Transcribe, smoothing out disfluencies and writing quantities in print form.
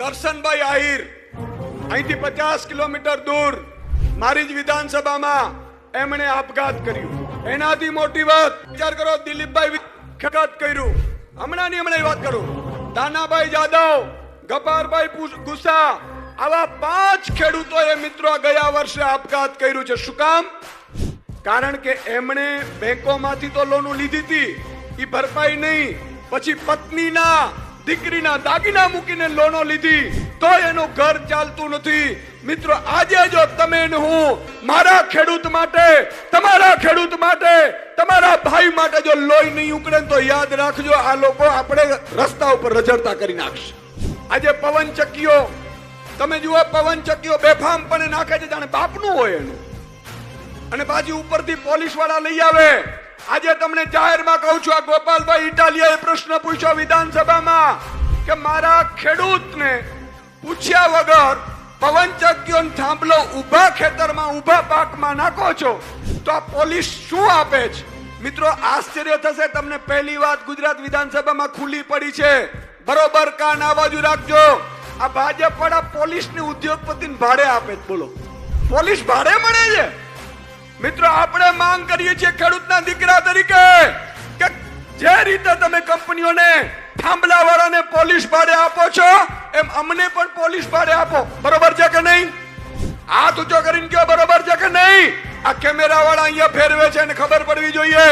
કરશનભાઈ આહિર અહીંથી 50 કિલોમીટર દૂર મારી જ વિધાનસભામાં એમણે આપઘાત કર્યું. એનાથી મોટી વાત વિચાર કરો, દિલીપભાઈ આપઘાત કર્યું. હમણાંની વાત કરું, દાનાભાઈ જાદવ, ગબ્બારભાઈ ગુસ્સા, આવા 5 ખેડૂતોએ મિત્રો ગયા વર્ષે આપઘાત કર્યું છે. શું કામ? કારણ કે એમણે બેંકોમાંથી તો લોન લીધી હતી, એ ભરપાઈ નહીં, પછી પત્નીના દીકરીના દાગીના મૂકીને લોનો લીધી, તો એનું ઘર ચાલતું નથી. મિત્રો આજે જો તમે હું મારા ખેડૂત માટે, તમારા ખેડૂત માટે, તમારા ભાઈ માટે જો લોહી નહીં ઉકળે તો યાદ રાખજો, આ લોકો આપણે રસ્તા ઉપર રજડતા કરી નાખશે. આજે પવન ચક્કીઓ તમે જુઓ, પવન ચક્કીઓ બેફામ પણ નાખે છે જાણે બાપનું હોય એનું, અને પાછી ઉપરથી પોલીસ વાળા લઈ આવે. આજે તમને જાહેરમાં કહું છું, આ ગોપાલભાઈ ઇટાલિયાએ પ્રશ્ન પૂછ્યો વિધાનસભામાં કે મારા ખેડૂતને પૂછ્યા વગર પવનચક્કીઓ થાંભલો ઉભા ખેતરમાં ઉભા પાકમાં નાખો છો, તો આ પોલીસ શું આપે છે? મિત્રો આશ્ચર્ય થશે તમને. પહેલી વાત ગુજરાત વિધાનસભામાં ખુલ્લી પડી છે, બરોબર કાન આ બાજુ રાખજો. આ ભાજપ વાળા પોલીસની ઉદ્યોગપતિને ભાડે આપે છે. બોલો, પોલીસ ભાડે મળે છે? મિત્રો આપણે માંગ કરીએ છીએ ખેડૂતના દીકરા તરીકે કે જે રીતે તમે કંપનીઓને થાંભલા વાળાને પોલીસ ભાડે આપો છો, એમ અમને પણ પોલીસ ભાડે આપો. બરોબર છે કે નહીં? હાથ ઊંચો કરીને કહો, બરોબર છે કે નહીં? આ કેમેરા વાળા અહીંયા ફેરવે છે અને ખબર પડવી જોઈએ.